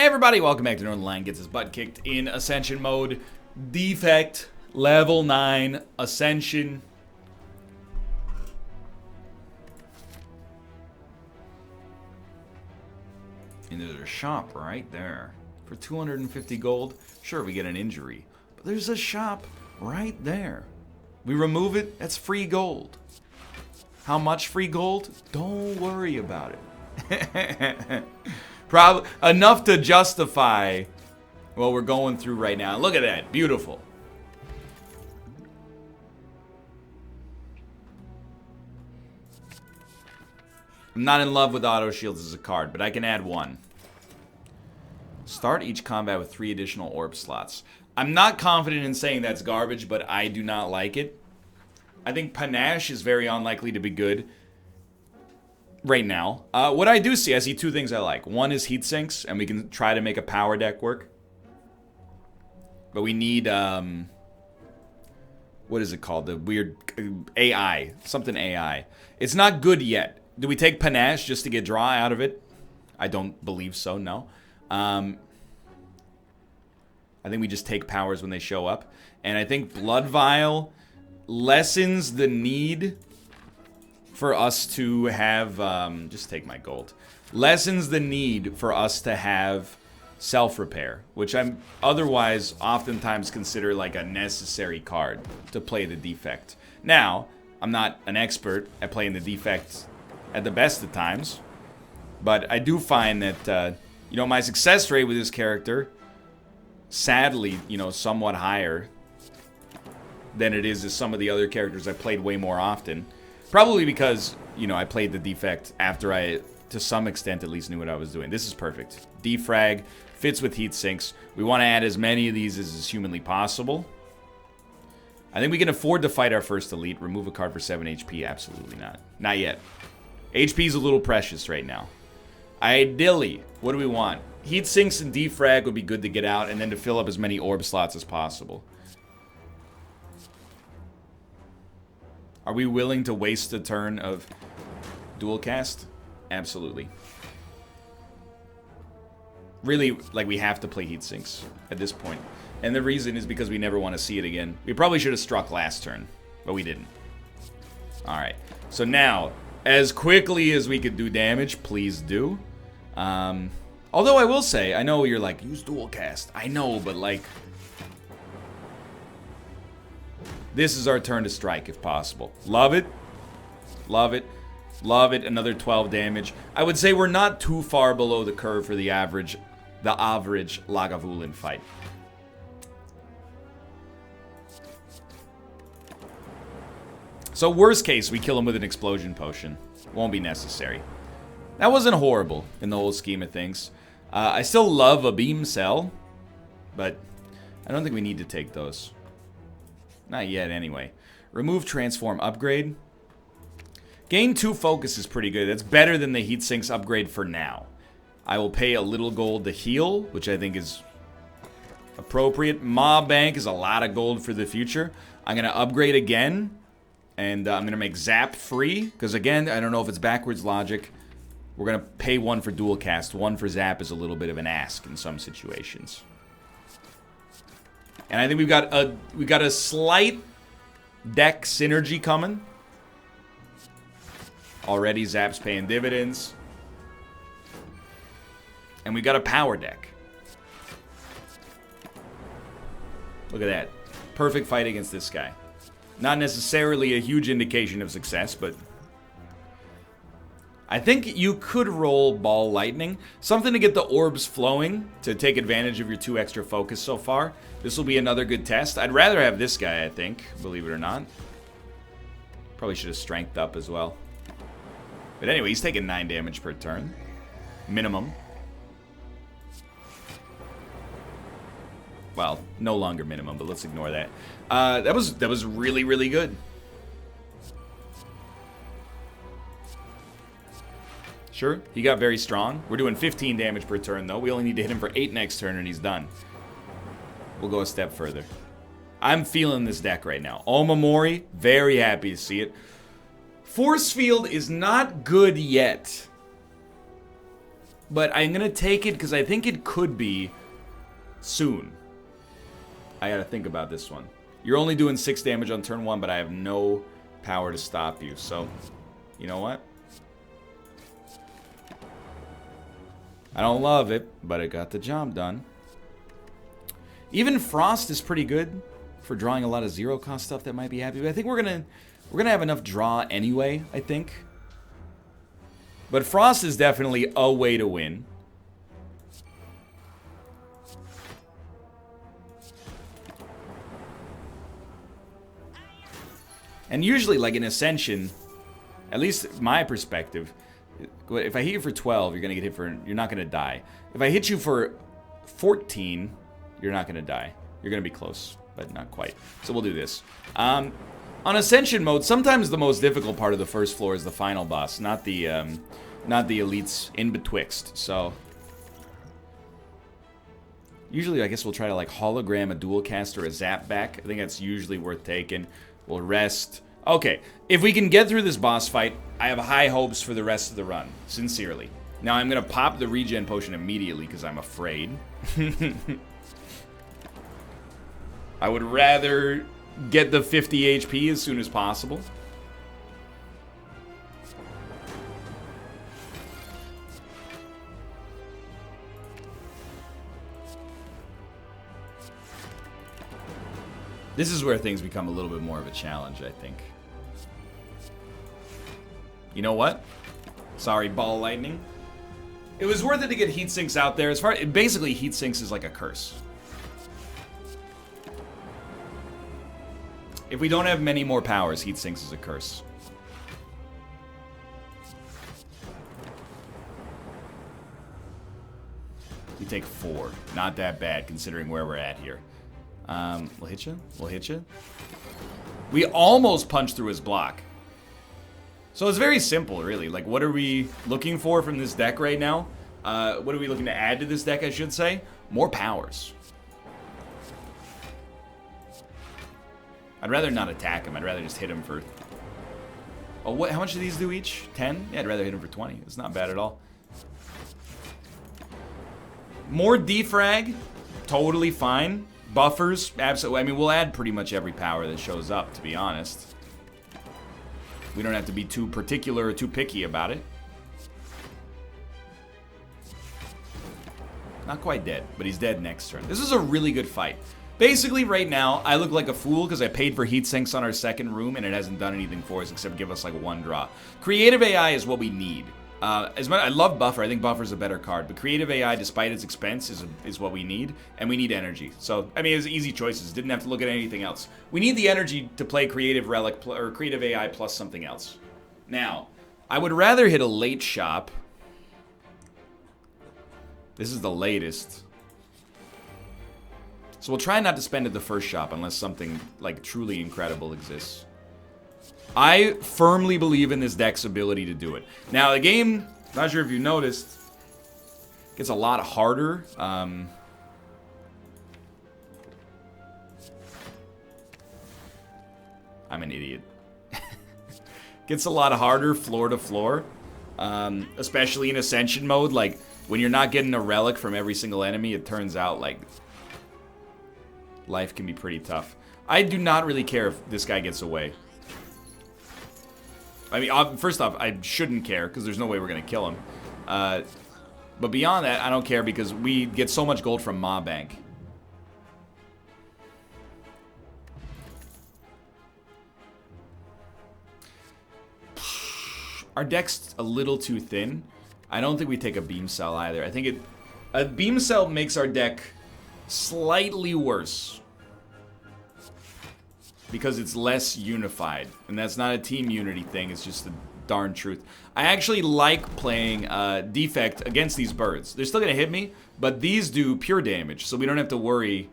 Hey everybody, welcome back to Northernlion. Gets his butt kicked in Ascension mode. Defect, level 9, Ascension. And there's a shop right there. For 250 gold, sure we get an injury. But there's a shop right there. We remove it, that's free gold. How much free gold? Don't worry about it. Probably enough to justify what we're going through right now. Look at that, beautiful. I'm not in love with auto shields as a card, but I can add one. Start each combat with 3 additional orb slots. I'm not confident in saying that's garbage, but I do not like it. I think Panache is very unlikely to be good right now. What I do see, I see 2 things I like. One is heat sinks, and we can try to make a power deck work. But we need, what is it called? The weird AI. Something AI. It's not good yet. Do we take Panache just to get draw out of it? I don't believe so, no. I think we just take powers when they show up. And I think Blood Vial lessens the need for us to have, just take my gold. Lessens the need for us to have self-repair, which I'm otherwise oftentimes consider like a necessary card to play the defect. Now, I'm not an expert at playing the defect at the best of times, but I do find that, you know, my success rate with this character, sadly, you know, somewhat higher than it is as some of the other characters I played way more often. Probably because, you know, I played the defect after I, to some extent at least, knew what I was doing. This is perfect. Defrag, fits with heat sinks. We want to add as many of these as is humanly possible. I think we can afford to fight our first elite. Remove a card for 7 HP? Absolutely not. Not yet. HP is a little precious right now. Ideally, what do we want? Heat sinks and defrag would be good to get out, and then to fill up as many orb slots as possible. Are we willing to waste a turn of dual cast? Absolutely. Really, like, we have to play heat sinks at this point. And the reason is because we never want to see it again. We probably should have struck last turn, but we didn't. Alright, so now, as quickly as we could do damage, please do. Although I will say, I know you're like, use dual cast. I know, but like, this is our turn to strike if possible. Love it. Love it. Love it. Another 12 damage. I would say we're not too far below the curve for the average Lagavulin fight. So worst case, we kill him with an explosion potion. Won't be necessary. That wasn't horrible in the whole scheme of things. I still love a beam cell, but I don't think we need to take those. Not yet, anyway. Remove transform upgrade. Gain 2 focus is pretty good. That's better than the heat sinks upgrade for now. I will pay a little gold to heal, which I think is appropriate. Mob bank is a lot of gold for the future. I'm going to upgrade again, and I'm going to make zap free, because again, I don't know if it's backwards logic. We're going to pay 1 for dual cast. 1 for zap is a little bit of an ask in some situations. And I think we've got a slight deck synergy coming. Already Zap's paying dividends. And we got a power deck. Look at that. Perfect fight against this guy. Not necessarily a huge indication of success, but I think you could roll Ball Lightning. Something to get the orbs flowing, to take advantage of your 2 extra focus so far. This will be another good test. I'd rather have this guy, I think, believe it or not. Probably should have strengthed up as well. But anyway, he's taking 9 damage per turn. Minimum. Well, no longer minimum, but let's ignore that. That was really, really good. Sure, he got very strong. We're doing 15 damage per turn, though. We only need to hit him for 8 next turn, and he's done. We'll go a step further. I'm feeling this deck right now. Omamori, very happy to see it. Force Field is not good yet. But I'm going to take it because I think it could be soon. I got to think about this one. You're only doing 6 damage on turn 1, but I have no power to stop you. So, you know what? I don't love it, but it got the job done. Even Frost is pretty good for drawing a lot of 0-cost stuff that might be happy. But I think we're gonna have enough draw anyway, I think. But Frost is definitely a way to win. And usually, like in Ascension, at least my perspective, if I hit you for 12, you're gonna get hit for. You're not gonna die. If I hit you for 14, you're not gonna die. You're gonna be close, but not quite. So we'll do this. On Ascension mode, sometimes the most difficult part of the first floor is the final boss, not the elites in betwixt. So usually, I guess we'll try to like hologram a dual cast or a zap back. I think that's usually worth taking. We'll rest. Okay, if we can get through this boss fight, I have high hopes for the rest of the run. Sincerely. Now I'm gonna pop the regen potion immediately because I'm afraid. I would rather get the 50 HP as soon as possible. This is where things become a little bit more of a challenge, I think. You know what? Sorry, ball lightning. It was worth it to get heat sinks out there. As far basically, heat sinks is like a curse. If we don't have many more powers, heat sinks is a curse. We take 4. Not that bad considering where we're at here. We'll hit you. We'll hit you. We almost punched through his block. So it's very simple, really. Like, what are we looking for from this deck right now? What are we looking to add to this deck, I should say? More powers. I'd rather not attack him. I'd rather just hit him for... Oh, what? How much do these do each? 10? Yeah, I'd rather hit him for 20. It's not bad at all. More defrag. Totally fine. Buffers. Absolutely. I mean, we'll add pretty much every power that shows up, to be honest. We don't have to be too particular or too picky about it. Not quite dead, but he's dead next turn. This is a really good fight. Basically, right now, I look like a fool because I paid for heat sinks on our second room and it hasn't done anything for us except give us like 1 draw. Creative AI is what we need. I love Buffer. I think Buffer's a better card, but Creative AI, despite its expense, is what we need, and we need energy. So, I mean, it was easy choices. Didn't have to look at anything else. We need the energy to play Creative Relic or Creative AI plus something else. Now, I would rather hit a late shop. This is the latest. So we'll try not to spend at the first shop unless something, like, truly incredible exists. I firmly believe in this deck's ability to do it. Now, the game, not sure if you noticed, gets a lot harder. I'm an idiot. Gets a lot harder floor to floor, especially in Ascension mode. Like, when you're not getting a relic from every single enemy, it turns out, like, life can be pretty tough. I do not really care if this guy gets away. I mean, first off, I shouldn't care, because there's no way we're going to kill him. But beyond that, I don't care, because we get so much gold from Ma Bank. Our deck's a little too thin. I don't think we take a Beam Cell either. I think a Beam Cell makes our deck slightly worse. Because it's less unified. And that's not a team unity thing, it's just the darn truth. I actually like playing defect against these birds. They're still gonna hit me, but these do pure damage, so we don't have to worry.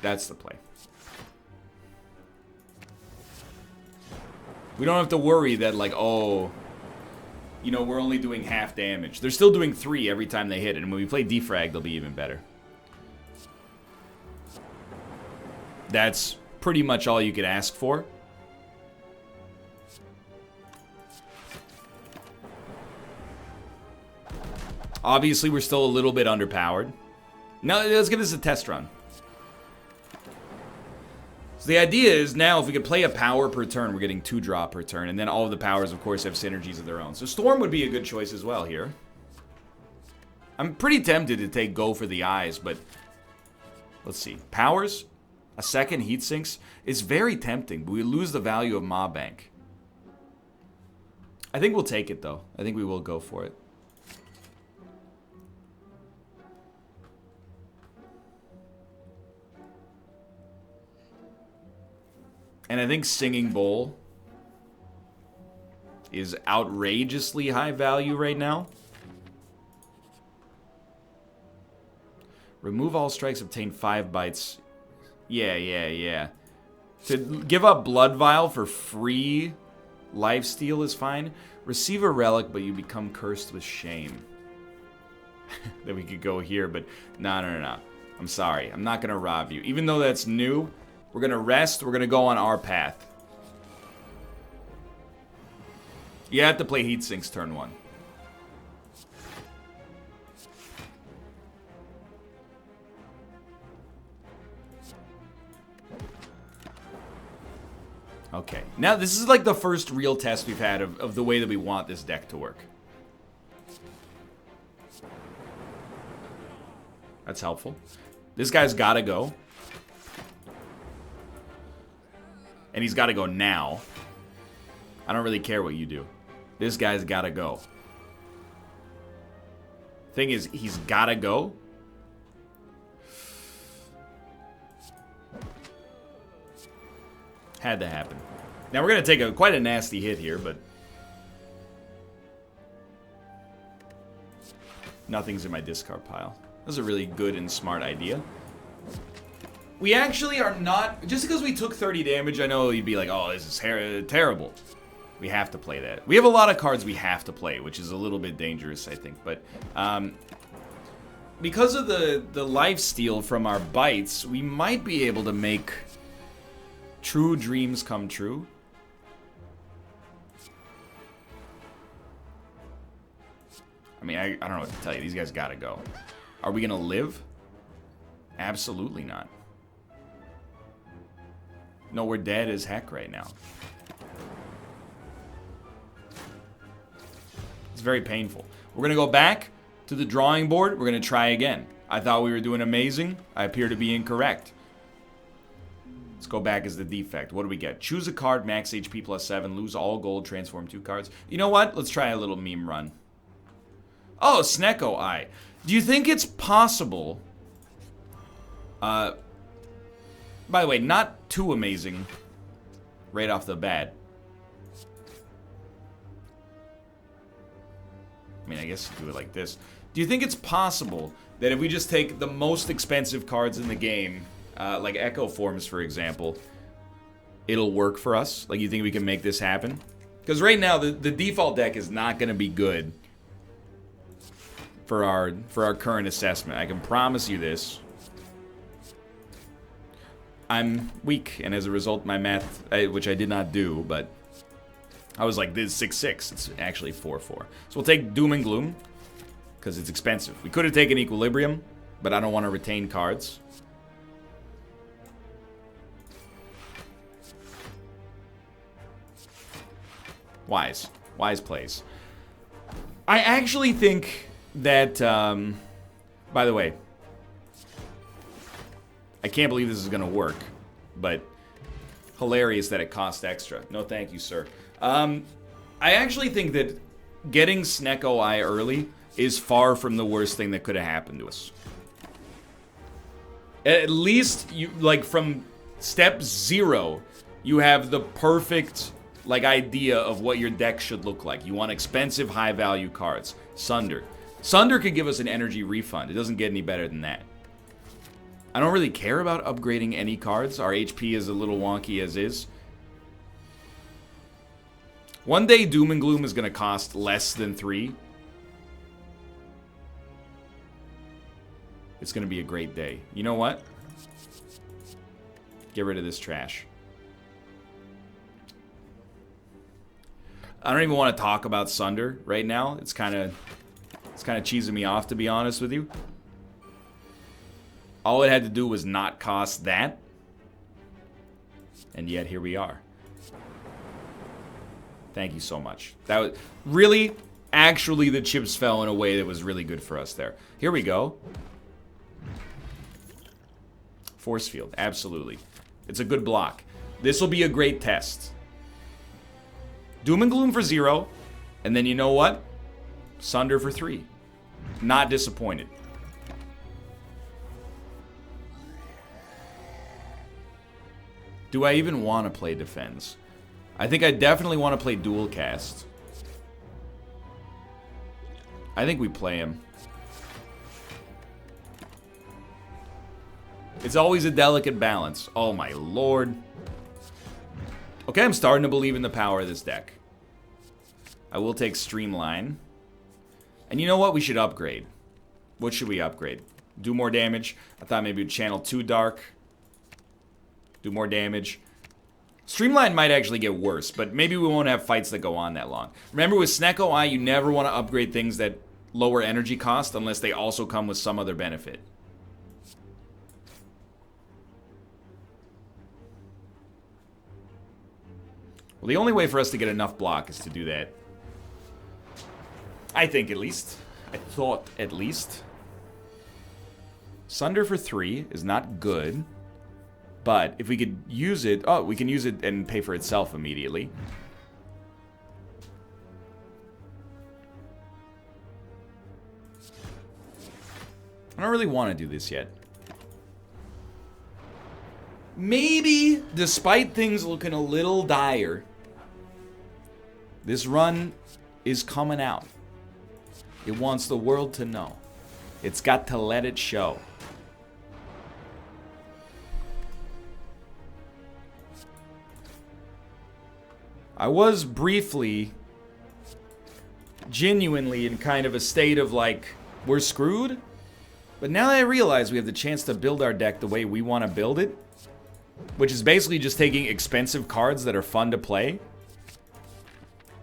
That's the play. We don't have to worry that, like, oh, you know, we're only doing half damage. They're still doing 3 every time they hit it, and when we play defrag, they'll be even better. That's pretty much all you could ask for. Obviously, we're still a little bit underpowered. Now, let's give this a test run. So the idea is now if we could play a power per turn, we're getting 2 draw per turn. And then all of the powers, of course, have synergies of their own. So Storm would be a good choice as well here. I'm pretty tempted to take Go for the Eyes, but let's see. Powers, a second Heat Sinks is very tempting, but we lose the value of Mob Bank. I think we'll take it, though. I think we will go for it. And I think Singing Bowl is outrageously high value right now. Remove all strikes, obtain 5 bites. Yeah. To give up Blood Vial for free lifesteal is fine. Receive a relic, but you become cursed with shame. Then we could go here, but no. I'm sorry. I'm not going to rob you. Even though that's new, we're going to rest. We're going to go on our path. You have to play Heat Sinks turn 1. Okay. Now, this is like the first real test we've had of the way that we want this deck to work. That's helpful. This guy's got to go. And he's got to go now. I don't really care what you do. This guy's got to go. Thing is, he's got to go. Had to happen. Now, we're going to take quite a nasty hit here, but nothing's in my discard pile. That's a really good and smart idea. We actually are not... Just because we took 30 damage, I know you'd be like, oh, this is terrible. We have to play that. We have a lot of cards we have to play, which is a little bit dangerous, I think. But because of the lifesteal from our bites, we might be able to make true dreams come true. I mean, I don't know what to tell you. These guys gotta go. Are we gonna live? Absolutely not. No, we're dead as heck right now. It's very painful. We're gonna go back to the drawing board. We're gonna try again. I thought we were doing amazing. I appear to be incorrect. Let's go back as the defect. What do we get? Choose a card, max HP plus 7, lose all gold, transform 2 cards. You know what? Let's try a little meme run. Oh, Snecko Eye. Do you think it's possible... by the way, not too amazing right off the bat. I mean, I guess you do it like this. Do you think it's possible that if we just take the most expensive cards in the game, like Echo Forms, for example, it'll work for us? Like, you think we can make this happen? Because right now, the default deck is not going to be good for our current assessment. I can promise you this. I'm weak, and as a result, my math, which I did not do, but I was like, this is 6-6. It's actually 4-4. So we'll take Doom and Gloom, because it's expensive. We could have taken Equilibrium, but I don't want to retain cards. Wise plays. I actually think that, by the way, I can't believe this is going to work, but hilarious that it costs extra. No, thank you, sir. I actually think that getting Snecko Eye early is far from the worst thing that could have happened to us. At least, you like, from step 0, you have the perfect, like, idea of what your deck should look like. You want expensive, high-value cards. Sunder. Sunder could give us an energy refund. It doesn't get any better than that. I don't really care about upgrading any cards. Our HP is a little wonky as is. One day, Doom and Gloom is going to cost less than 3. It's going to be a great day. You know what? Get rid of this trash. I don't even want to talk about Sunder right now. It's kind of It's kind of cheesing me off, to be honest with you. All it had to do was not cost that. And yet, here we are. Thank you so much. That was really, actually, the chips fell in a way that was really good for us there. Here we go. Force field, absolutely. It's a good block. This will be a great test. Doom and Gloom for 0. And then you know what? Sunder for 3. Not disappointed. Do I even want to play Defense? I think I definitely want to play Dual Cast. I think we play him. It's always a delicate balance. Oh my lord. Okay, I'm starting to believe in the power of this deck. I will take Streamline. And you know what? We should upgrade. What should we upgrade? Do more damage. I thought maybe we'd channel 2 Dark. Do more damage. Streamline might actually get worse, but maybe we won't have fights that go on that long. Remember with Snecko Eye, you never want to upgrade things that lower energy cost unless they also come with some other benefit. Well, the only way for us to get enough block is to do that. I think, at least. I thought, at least. Sunder for 3 is not good. But if we could use it... Oh, we can use it and pay for itself immediately. I don't really want to do this yet. Maybe, despite things looking a little dire, this run is coming out. It wants the world to know. It's got to let it show. I was briefly, genuinely in kind of a state of like, we're screwed. But now that I realize we have the chance to build our deck the way we want to build it, which is basically just taking expensive cards that are fun to play,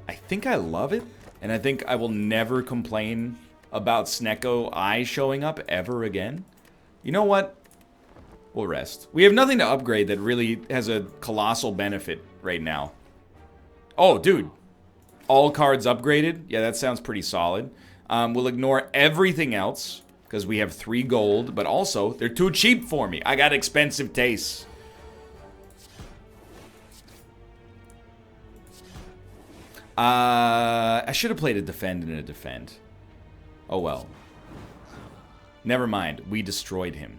I think I love it. And I think I will never complain about Snecko Eye showing up ever again. You know what? We'll rest. We have nothing to upgrade that really has a colossal benefit right now. Oh, dude. All cards upgraded? Yeah, that sounds pretty solid. We'll ignore everything else because we have 3 gold, but also they're too cheap for me. I got expensive tastes. I should have played a defend and a defend. Oh well. Never mind. We destroyed him.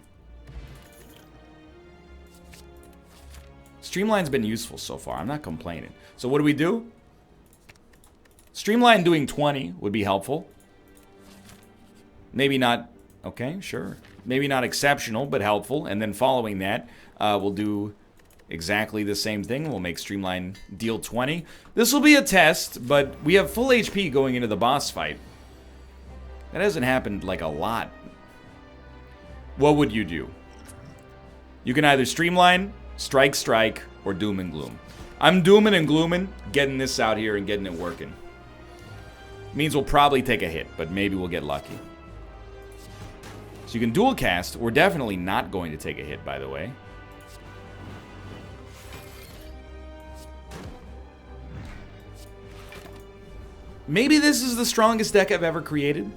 Streamline's been useful so far. I'm not complaining. So what do we do? Streamline doing 20 would be helpful. Maybe not... Okay, sure. Maybe not exceptional, but helpful. And then following that, we'll do exactly the same thing. We'll make Streamline deal 20. This will be a test, but we have full HP going into the boss fight. That hasn't happened, like, a lot. What would you do? You can either Streamline, Strike, or Doom and Gloom. I'm dooming and glooming, getting this out here and getting it working. Means we'll probably take a hit, but maybe we'll get lucky. So you can dual cast. We're definitely not going to take a hit, by the way. Maybe this is the strongest deck I've ever created.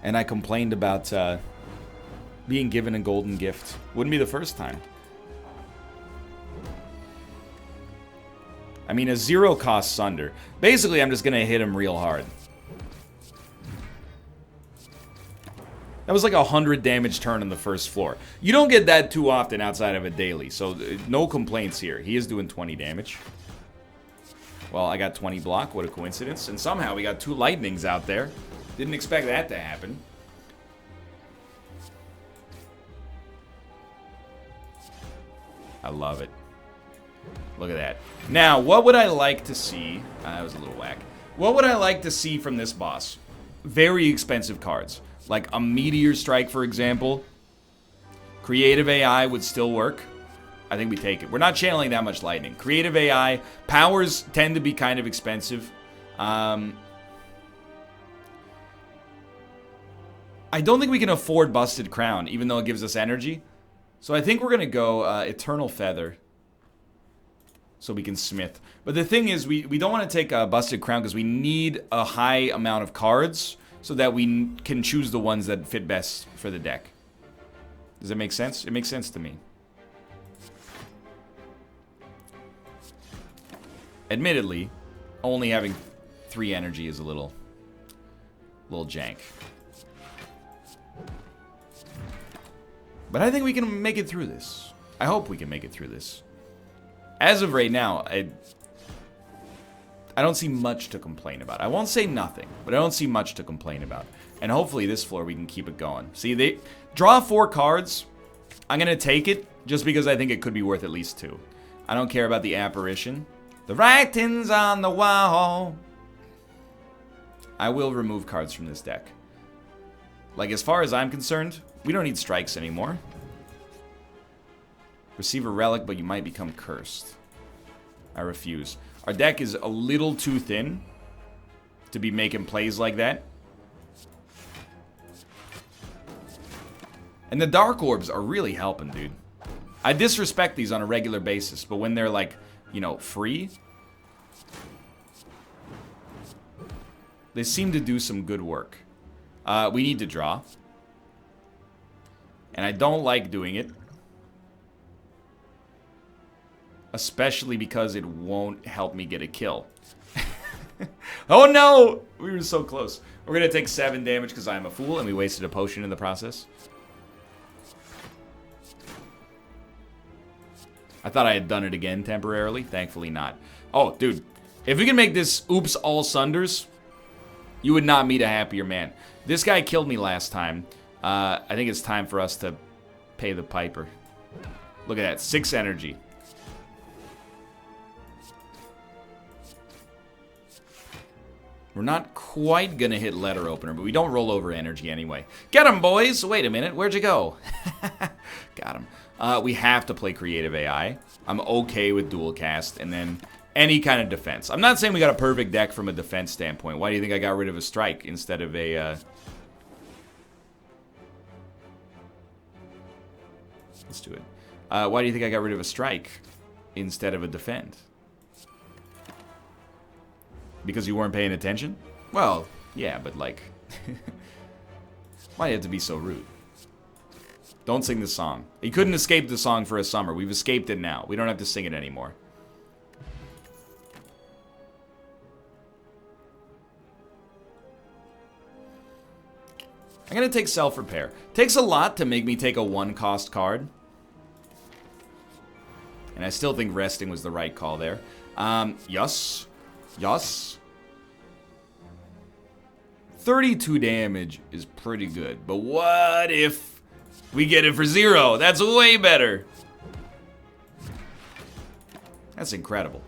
And I complained about being given a golden gift. Wouldn't be the first time. I mean, a 0-cost Sunder. Basically, I'm just going to hit him real hard. That was like 100 damage turn on the first floor. You don't get that too often outside of a daily, so no complaints here. He is doing 20 damage. Well, I got 20 block. What a coincidence. And somehow we got 2 lightnings out there. Didn't expect that to happen. I love it. Look at that. Now, what would I like to see? That was a little whack. What would I like to see from this boss? Very expensive cards. Like a Meteor Strike, for example. Creative AI would still work. I think we take it. We're not channeling that much lightning. Creative AI. Powers tend to be kind of expensive. I don't think we can afford Busted Crown, even though it gives us energy. So I think we're going to go Eternal Feather. So we can smith. But the thing is, we don't want to take a Busted Crown because we need a high amount of cards so that we can choose the ones that fit best for the deck. Does that make sense? It makes sense to me. Admittedly, only having 3 energy is a little jank. But I think we can make it through this. I hope we can make it through this. As of right now, I don't see much to complain about. I won't say nothing, but I don't see much to complain about. And hopefully this floor we can keep it going. See, they draw 4 cards. I'm going to take it just because I think it could be worth at least 2. I don't care about the apparition. The writing's on the wall. I will remove cards from this deck. Like, as far as I'm concerned, we don't need strikes anymore. Receive a relic, but you might become cursed. I refuse. Our deck is a little too thin to be making plays like that. And the Dark Orbs are really helping, dude. I disrespect these on a regular basis, but when they're like, you know, free, they seem to do some good work. We need to draw. And I don't like doing it. Especially because it won't help me get a kill. Oh no! We were so close. We're going to take 7 damage because I'm a fool and we wasted a potion in the process. I thought I had done it again temporarily. Thankfully not. Oh, dude. If we can make this oops all sunders, you would not meet a happier man. This guy killed me last time. I think it's time for us to pay the piper. Look at that. 6 energy. We're not quite gonna hit letter opener, but we don't roll over energy anyway. Get him, boys! Wait a minute, where'd you go? Got him. We have to play creative AI. I'm okay with dual cast, and then any kind of defense. I'm not saying we got a perfect deck from a defense standpoint. Why do you think I got rid of a strike instead of a... Let's do it. Why do you think I got rid of a strike instead of a defend? Because you weren't paying attention? Well, yeah, but like... Why do you have to be so rude? Don't sing the song. You couldn't escape the song for a summer. We've escaped it now. We don't have to sing it anymore. I'm going to take self-repair. Takes a lot to make me take a 1-cost card. And I still think resting was the right call there. Yes. Yes. 32 damage is pretty good. But what if we get it for 0? That's way better. That's incredible.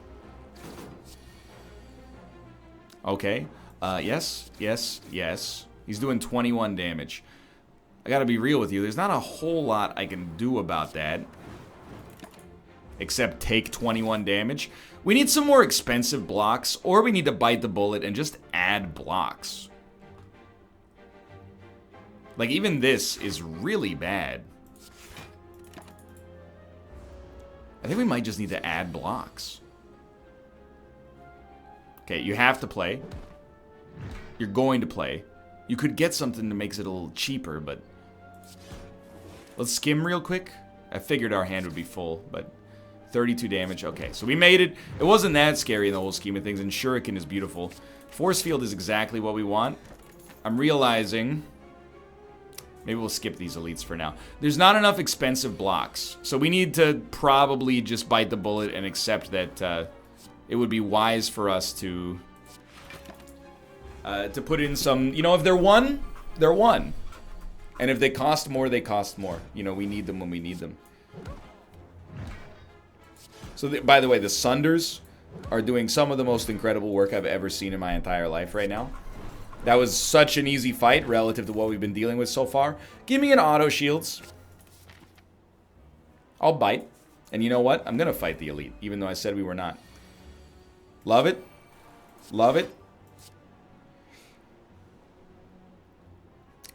Okay. Yes. Yes. Yes. He's doing 21 damage. I gotta be real with you. There's not a whole lot I can do about that. Except take 21 damage. We need some more expensive blocks, or we need to bite the bullet and just add blocks. Like, even this is really bad. I think we might just need to add blocks. Okay, you have to play. You're going to play. You could get something that makes it a little cheaper, but... Let's skim real quick. I figured our hand would be full, but... 32 damage. Okay, so we made it. It wasn't that scary in the whole scheme of things, and Shuriken is beautiful. Force Field is exactly what we want. I'm realizing... Maybe we'll skip these elites for now. There's not enough expensive blocks, so we need to probably just bite the bullet and accept that it would be wise for us to put in some... You know, if they're one, they're one. And if they cost more, they cost more. You know, we need them when we need them. So, by the way, the Sunders are doing some of the most incredible work I've ever seen in my entire life right now. That was such an easy fight relative to what we've been dealing with so far. Give me an auto shields. I'll bite. And you know what? I'm going to fight the elite, even though I said we were not. Love it. Love it.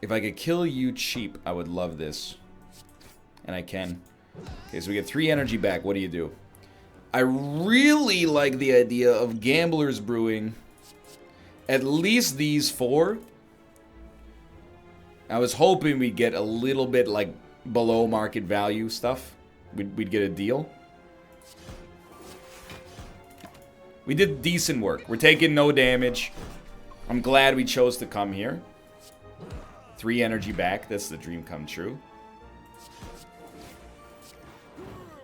If I could kill you cheap, I would love this. And I can. Okay, so we get 3 energy back. What do you do? I really like the idea of Gambler's Brewing. At least these 4. I was hoping we'd get a little bit, like, below market value stuff. We'd get a deal. We did decent work. We're taking no damage. I'm glad we chose to come here. 3 energy back. That's the dream come true.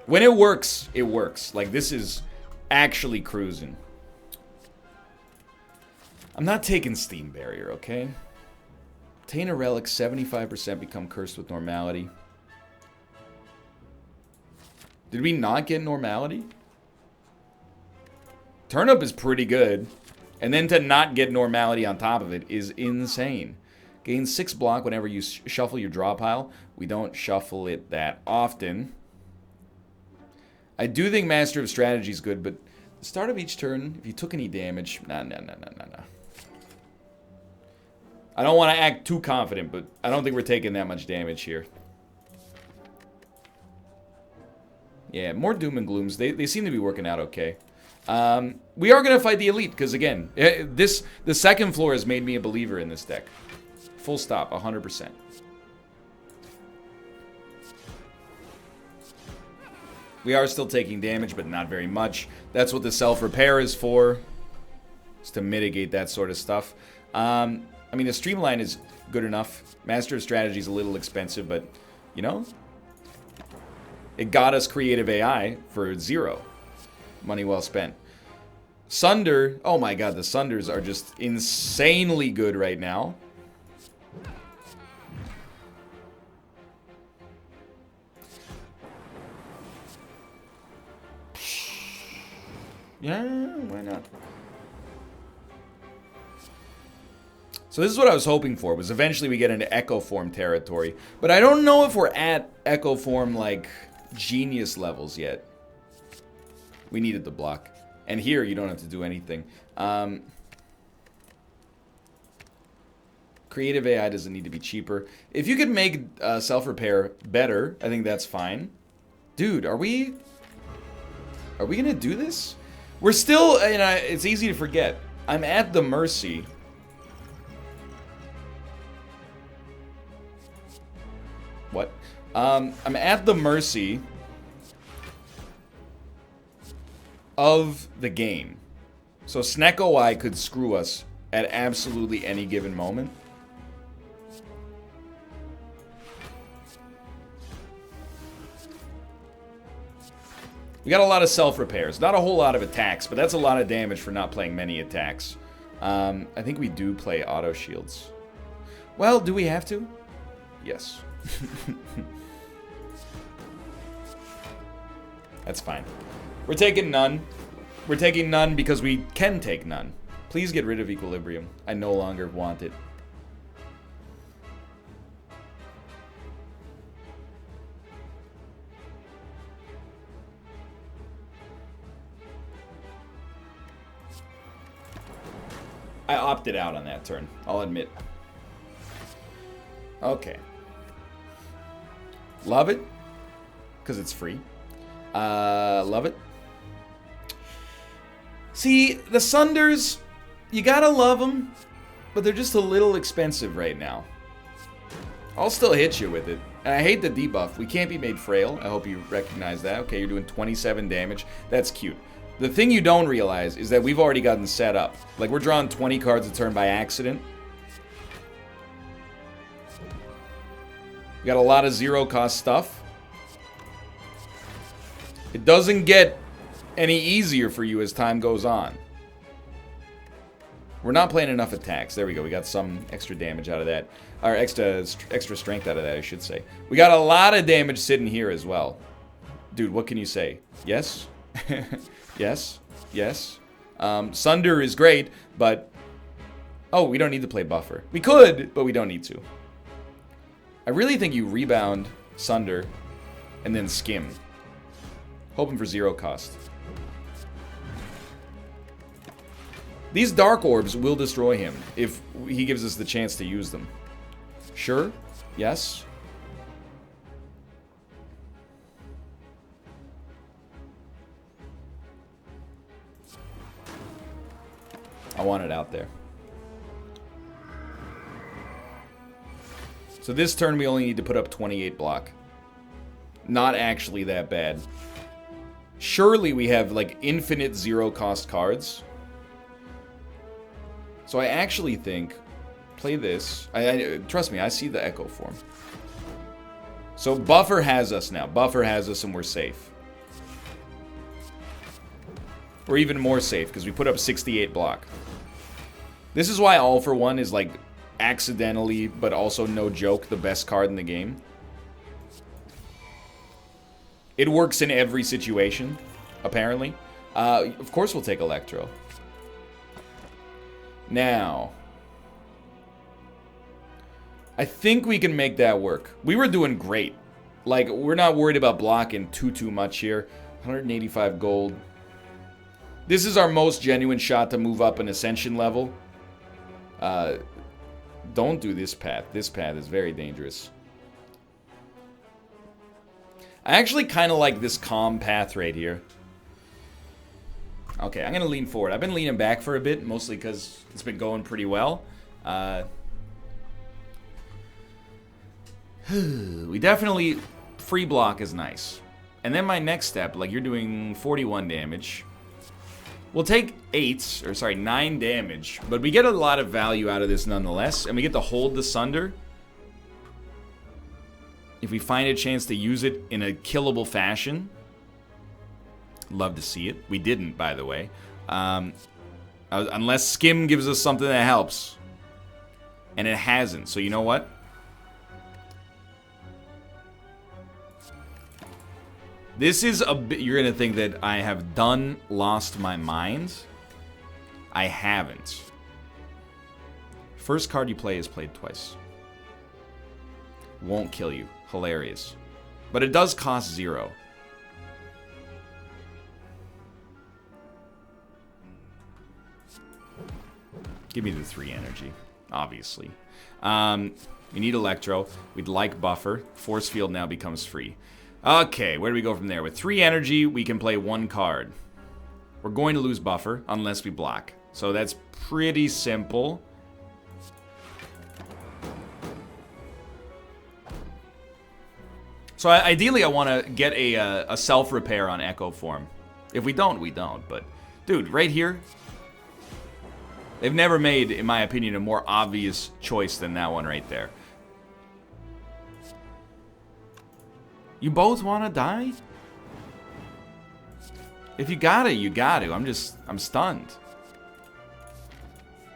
When it works, it works. Like, this is actually cruising. I'm not taking Steam Barrier, okay? Obtain a relic, 75% become cursed with normality. Did we not get normality? Turnip is pretty good. And then to not get normality on top of it is insane. Gain 6 block whenever you shuffle your draw pile. We don't shuffle it that often. I do think Master of Strategy is good, but the start of each turn, if you took any damage... Nah. I don't want to act too confident, but I don't think we're taking that much damage here. Yeah, more Doom and Glooms. They seem to be working out okay. We are going to fight the Elite, because again, the second floor has made me a believer in this deck. Full stop, 100%. We are still taking damage, but not very much. That's what the self-repair is for. Is to mitigate that sort of stuff. I mean, the Streamline is good enough. Master of Strategy is a little expensive, but, you know, it got us creative AI for 0. Money well spent. Sunder, oh my god, the Sunders are just insanely good right now. Yeah, why not? So this is what I was hoping for, was eventually we get into Echo Form territory. But I don't know if we're at Echo Form, like, genius levels yet. We needed the block. And here, you don't have to do anything. Creative AI doesn't need to be cheaper. If you could make self-repair better, I think that's fine. Dude, are we gonna do this? We're still, you know, it's easy to forget. I'm at the mercy. What? I'm at the mercy of the game. So snecko could screw us at absolutely any given moment. We got a lot of self-repairs. Not a whole lot of attacks, but that's a lot of damage for not playing many attacks. I think we do play auto shields. Well, do we have to? Yes. That's fine. We're taking none. We're taking none because we can take none. Please get rid of Equilibrium. I no longer want it. I opted out on that turn, I'll admit. Okay. Love it. Because it's free. Love it. See, the Sunders, you gotta love them, but they're just a little expensive right now. I'll still hit you with it. And I hate the debuff. We can't be made frail. I hope you recognize that. Okay, you're doing 27 damage. That's cute. The thing you don't realize is that we've already gotten set up. Like, we're drawing 20 cards a turn by accident. We got a lot of zero-cost stuff. It doesn't get any easier for you as time goes on. We're not playing enough attacks. There we go. We got some extra damage out of that. Or extra strength out of that, I should say. We got a lot of damage sitting here as well. Dude, what can you say? Yes? Yes? Yes? Sunder is great, but... Oh, we don't need to play Buffer. We could, but we don't need to. I really think you rebound Sunder and then Skim. Hoping for zero cost. These Dark Orbs will destroy him if he gives us the chance to use them. Sure. Yes. I want it out there. So this turn we only need to put up 28 block. Not actually that bad. Surely we have like infinite 0-cost cards. So I actually think, play this. Trust me, I see the echo form. So Buffer has us now. Buffer has us and we're safe. We're even more safe because we put up 68 block. This is why All for One is like accidentally, but also no joke, the best card in the game. It works in every situation, apparently. Of course we'll take Electro. Now, I think we can make that work. We were doing great. Like, we're not worried about blocking too much here. 185 gold. This is our most genuine shot to move up an Ascension level. Don't do this path. This path is very dangerous. I actually kind of like this calm path right here. Okay, I'm going to lean forward. I've been leaning back for a bit, mostly because it's been going pretty well. We definitely... Free block is nice. And then my next step, like you're doing 41 damage. We'll take 9 damage. But we get a lot of value out of this nonetheless. And we get to hold the Sunder. If we find a chance to use it in a killable fashion. Love to see it. We didn't, by the way. Unless Skim gives us something that helps. And it hasn't. So you know what? This is a bit... You're going to think that I have lost my mind. I haven't. First card you play is played twice. Won't kill you. Hilarious. But it does cost 0. Give me the 3 energy, obviously. We need Electro. We'd like Buffer. Force Field now becomes free. Okay, where do we go from there? With 3 energy, we can play 1 card. We're going to lose Buffer unless we block. So that's pretty simple. So ideally, I want to get a self-repair on Echo Form. If we don't, we don't. But, dude, right here... They've never made, in my opinion, a more obvious choice than that one right there. You both want to die? If you got to, you got to. I'm stunned.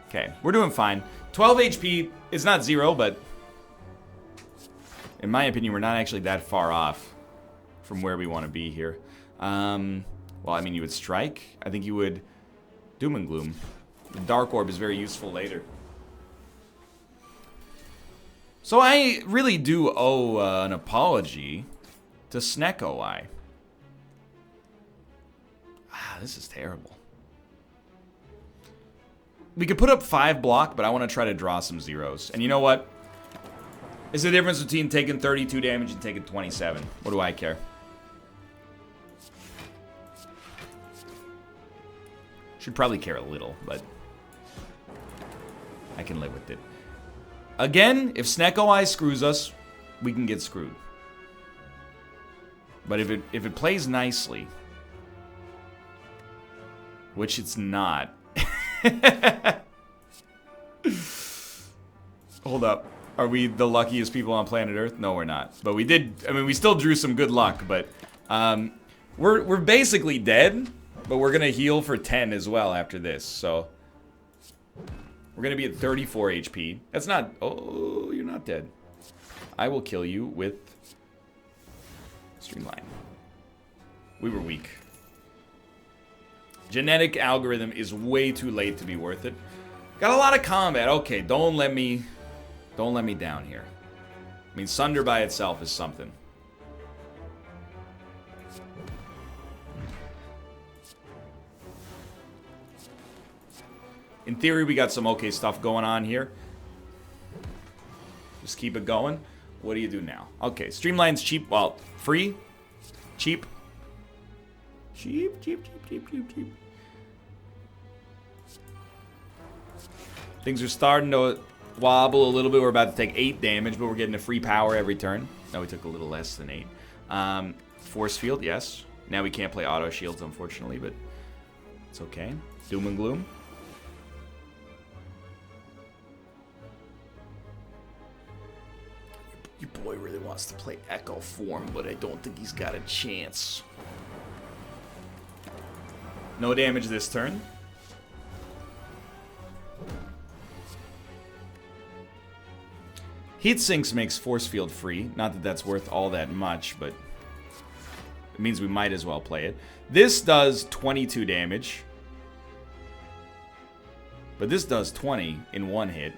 Okay, we're doing fine. 12 HP is not 0, but in my opinion, we're not actually that far off from where we want to be here. Well, I mean, you would strike. I think you would Doom and Gloom. The Dark Orb is very useful later. So I really do owe an apology to Snecko. This is terrible. We could put up 5 block, but I want to try to draw some zeros. And you know what? It's the difference between taking 32 damage and taking 27. What do I care? Should probably care a little, but I can live with it. Again, if Snecko screws us, we can get screwed. But if it plays nicely, which it's not. Hold up. Are we the luckiest people on planet Earth? No, we're not. But we did, I mean, we still drew some good luck, but we're basically dead, but we're going to heal for 10 as well after this, so we're going to be at 34 HP. That's not, oh, you're not dead. I will kill you with Streamline. We were weak. Genetic algorithm is way too late to be worth it. Got a lot of combat. Okay, don't let me down here. I mean, Sunder by itself is something. In theory, we got some okay stuff going on here. Just keep it going. What do you do now? Okay, Streamline's cheap. Well, free. Cheap. Cheap, cheap, cheap, cheap, cheap, cheap. Things are starting to wobble a little bit. We're about to take 8 damage, but we're getting a free power every turn. No, we took a little less than 8. Force field, yes. Now we can't play auto shields, unfortunately, but it's okay. Doom and gloom. Your boy really wants to play Echo Form, but I don't think he's got a chance. No damage this turn. Heat Sinks makes Force Field free. Not that that's worth all that much, but it means we might as well play it. This does 22 damage. But this does 20 in one hit.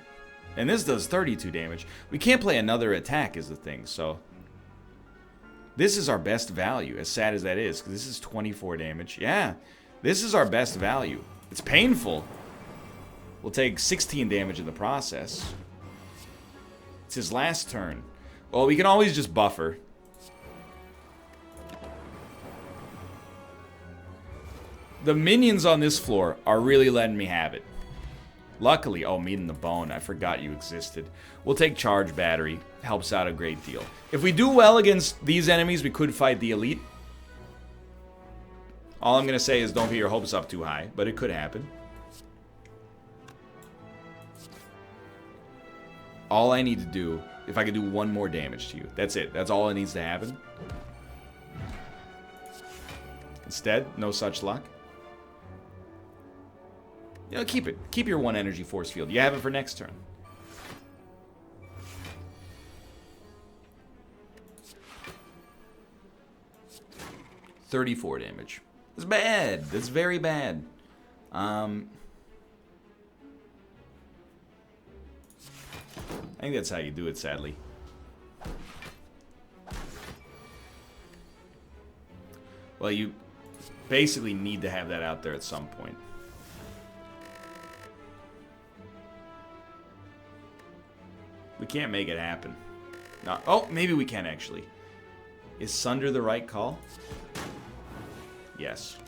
And this does 32 damage. We can't play another attack is the thing, so... This is our best value, as sad as that is, because this is 24 damage. Yeah, this is our best value. It's painful. We'll take 16 damage in the process. It's his last turn. Well, we can always just buffer. The minions on this floor are really letting me have it. Luckily, oh, Meat in the Bone. I forgot you existed. We'll take Charge Battery. Helps out a great deal. If we do well against these enemies, we could fight the Elite. All I'm going to say is don't get your hopes up too high, but it could happen. All I need to do, if I could do 1 more damage to you, that's it. That's all that needs to happen. Instead, no such luck. You know, keep it. Keep your 1 energy force field. You have it for next turn. $34 damage. That's bad. That's very bad. I think that's how you do it, sadly. Well, you basically need to have that out there at some point. We can't make it happen. No. Oh, maybe we can actually. Is Sunder the right call? Yes.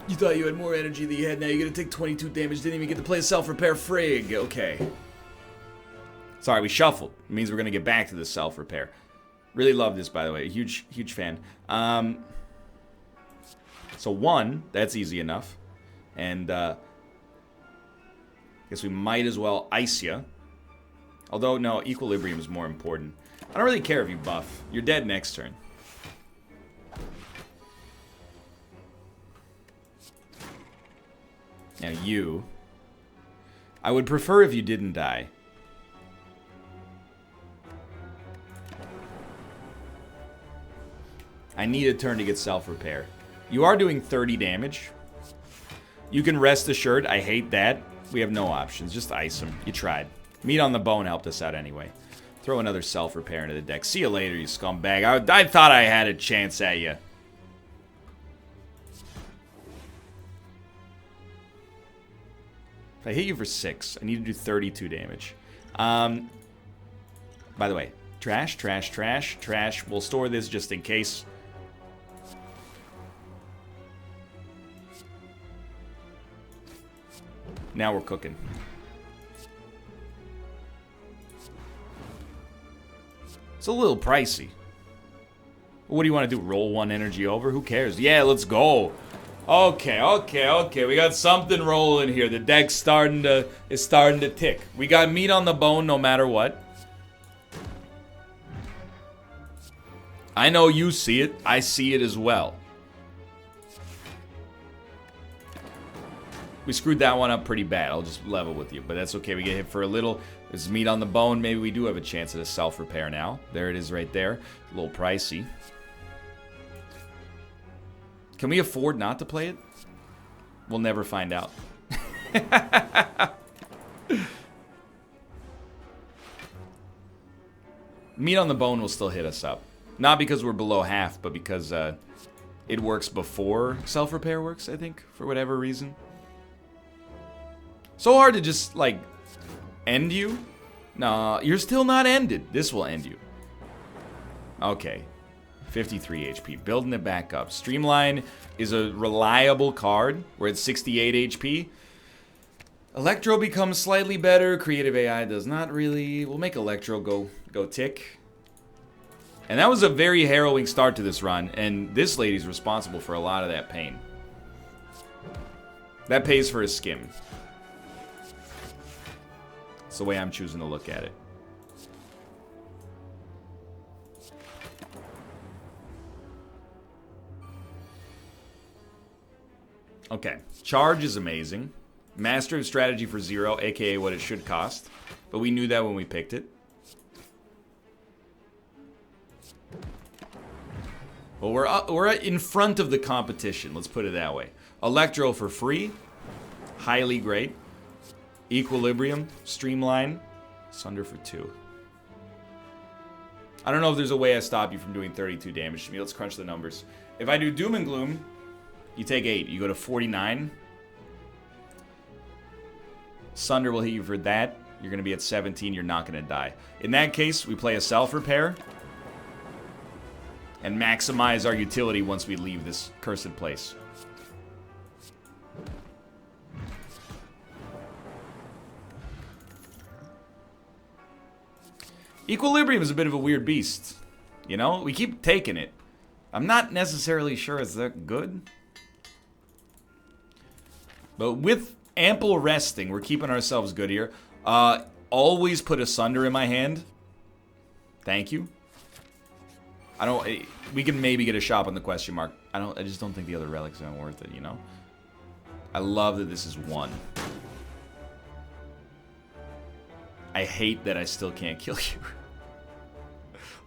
You thought you had more energy than you had. Now you're going to take 22 damage. Didn't even get to play a self-repair frig. Okay. Sorry, we shuffled. It means we're going to get back to the self-repair. Really love this, by the way. Huge, huge fan. So 1, that's easy enough. And, guess we might as well ice ya. Although, no, Equilibrium is more important. I don't really care if you buff. You're dead next turn. Now you... I would prefer if you didn't die. I need a turn to get self-repair. You are doing 30 damage. You can rest assured, I hate that. We have no options. Just ice him. You tried. Meat on the Bone helped us out anyway. Throw another self-repair into the deck. See you later, you scumbag. I thought I had a chance at you. If I hit you for 6, I need to do 32 damage. By the way, trash, trash, trash, trash. We'll store this just in case. Now we're cooking. It's a little pricey. What do you want to do? Roll 1 energy over? Who cares? Yeah, let's go. Okay, okay, okay. We got something rolling here. The deck's starting to tick. We got Meat on the Bone no matter what. I know you see it. I see it as well. We screwed that one up pretty bad. I'll just level with you, but that's okay. We get hit for a little. There's Meat on the Bone. Maybe we do have a chance at a self-repair now. There it is right there. A little pricey. Can we afford not to play it? We'll never find out. Meat on the Bone will still hit us up. Not because we're below half, but because it works before self-repair works, I think, for whatever reason. So hard to just, like, End you? No, you're still not ended. This will end you. Okay. 53 HP. Building it back up. Streamline is a reliable card. We're at 68 HP. Electro becomes slightly better. Creative AI does not really. We'll make Electro go tick. And that was a very harrowing start to this run. And this lady's responsible for a lot of that pain. That pays for his skim. That's the way I'm choosing to look at it. Okay. Charge is amazing. Master of Strategy for 0, aka what it should cost. But we knew that when we picked it. Well, we're in front of the competition, let's put it that way. Electro for free. Highly great. Equilibrium. Streamline. Sunder for 2. I don't know if there's a way I stop you from doing 32 damage to me. Let's crunch the numbers. If I do Doom and Gloom, you take 8. You go to 49. Sunder will hit you for that. You're going to be at 17. You're not going to die. In that case, we play a self-repair. And maximize our utility once we leave this cursed place. Equilibrium is a bit of a weird beast. You know? We keep taking it. I'm not necessarily sure it's that good. But with ample resting, we're keeping ourselves good here. Always put a Sunder in my hand. Thank you. We can maybe get a shop on the question mark. I just don't think the other relics are worth it, you know? I love that this is 1. I hate that I still can't kill you.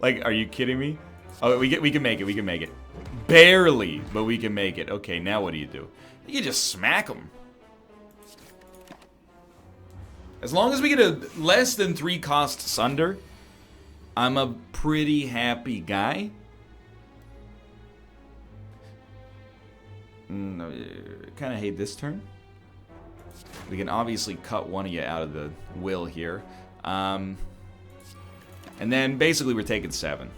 Like, are you kidding me? Oh, we can make it. We can make it. Barely, but we can make it. Okay, now what do? You just smack them. As long as we get a less than 3 cost Sunder, I'm a pretty happy guy. Kind of hate this turn. We can obviously cut one of you out of the will here. And then basically we're taking 7.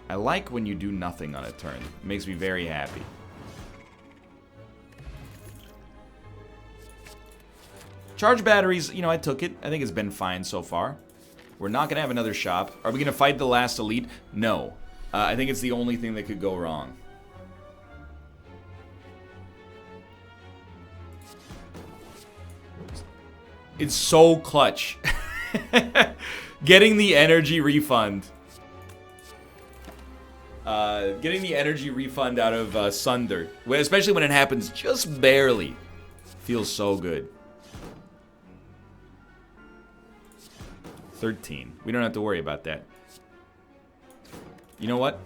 I like when you do nothing on a turn. It makes me very happy. Charge batteries, you know, I took it. I think it's been fine so far. We're not going to have another shop. Are we going to fight the last elite? No. I think it's the only thing that could go wrong. It's so clutch. Getting the energy refund. Getting the energy refund out of Sunder, especially when it happens just barely, feels so good. 13. We don't have to worry about that. You know what?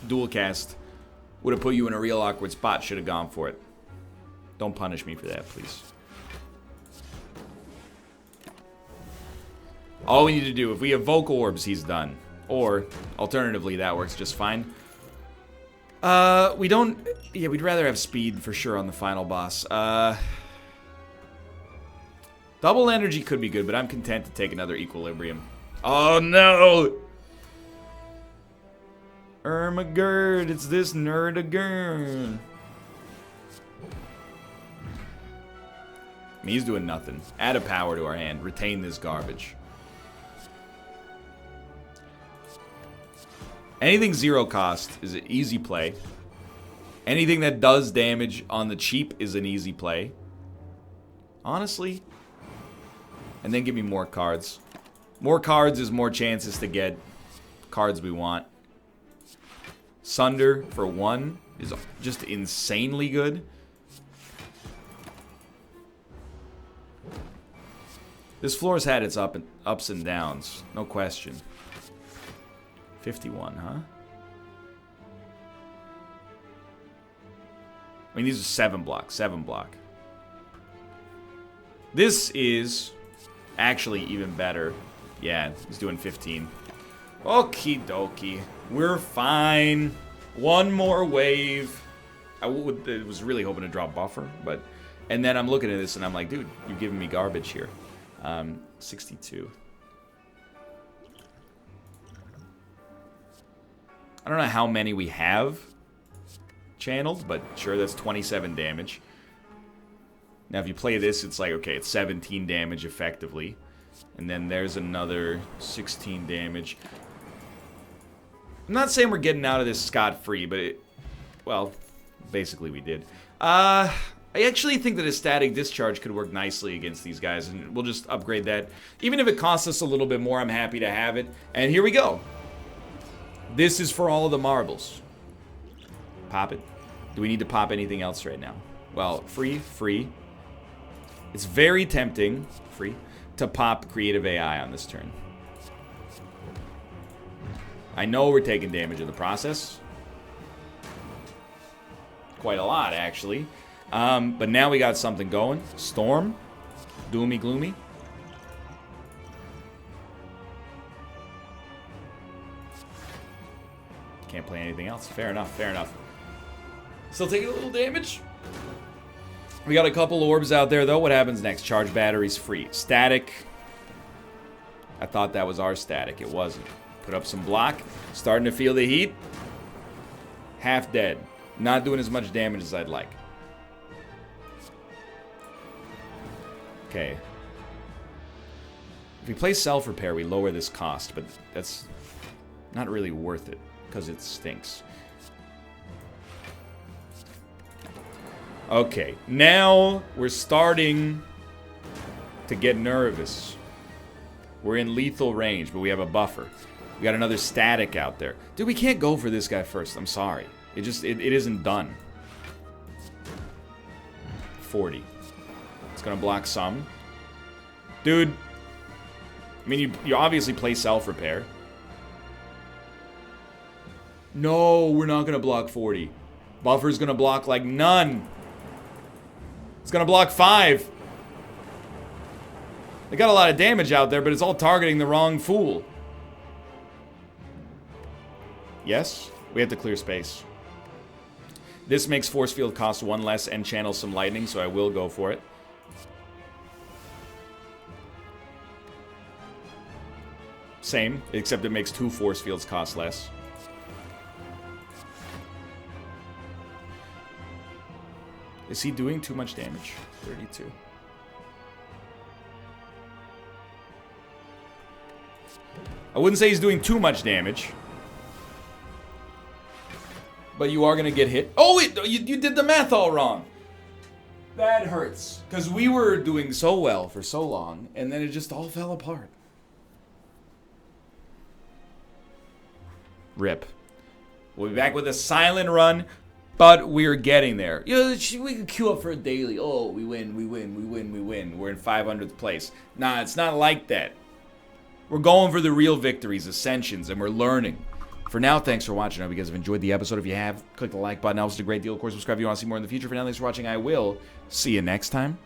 Dual cast would have put you in a real awkward spot. Should have gone for it. Don't punish me for that, please. All we need to do, if we evoke orbs, he's done. Or, alternatively, that works just fine. We don't... Yeah, we'd rather have speed for sure on the final boss. Double energy could be good, but I'm content to take another equilibrium. Oh, no! Ermagerd, it's this nerd again. He's doing nothing. Add a power to our hand. Retain this garbage. Anything 0 cost is an easy play. Anything that does damage on the cheap is an easy play. Honestly. And then give me more cards. More cards is more chances to get cards we want. Sunder for 1 is just insanely good. This floor's had its ups and downs. No question. 51, huh? I mean, these are 7 block. 7 block. This is actually even better. Yeah, he's doing 15. Okie dokie. We're fine. One more wave. I was really hoping to draw buffer, but... And then I'm looking at this and I'm like, dude, you're giving me garbage here. 62. I don't know how many we have channeled, but sure, that's 27 damage. Now, if you play this, it's like, okay, it's 17 damage effectively. And then there's another 16 damage. I'm not saying we're getting out of this scot-free, but well, basically we did. I actually think that a static discharge could work nicely against these guys, and we'll just upgrade that. Even if it costs us a little bit more, I'm happy to have it. And here we go. This is for all of the marbles. Pop it. Do we need to pop anything else right now? Well, free. It's very tempting, to pop creative AI on this turn. I know we're taking damage in the process. Quite a lot, actually. But now we got something going. Storm. Doomy gloomy. Can't play anything else. Fair enough. Still taking a little damage. We got a couple orbs out there, though. What happens next? Charge batteries free. Static. I thought that was our static. It wasn't. Put up some block. Starting to feel the heat. Half dead. Not doing as much damage as I'd like. Okay. If we play self-repair, we lower this cost, but that's not really worth it, because it stinks. Okay, now we're starting to get nervous. We're in lethal range, but we have a buffer. We got another static out there. Dude, we can't go for this guy first. I'm sorry. It isn't done. 40. It's gonna block some. Dude. I mean, you obviously play self-repair. No, we're not gonna block 40. Buffer's gonna block like none. It's gonna block 5. They got a lot of damage out there, but it's all targeting the wrong fool. Yes, we have to clear space. This makes force field cost 1 less and channels some lightning, so I will go for it. Same, except it makes 2 force fields cost less. Is he doing too much damage? 32. I wouldn't say he's doing too much damage. But you are going to get hit. Oh, wait, you did the math all wrong. That hurts. Because we were doing so well for so long, and then it just all fell apart. Rip. We'll be back with a silent run, but we're getting there. We can queue up for a daily. Oh, we win. We're in 500th place. Nah, it's not like that. We're going for the real victories, ascensions, and we're learning. For now, thanks for watching. I hope you guys have enjoyed the episode. If you have, click the like button. Helps a great deal. Of course, subscribe if you want to see more in the future. For now, thanks for watching. I will see you next time.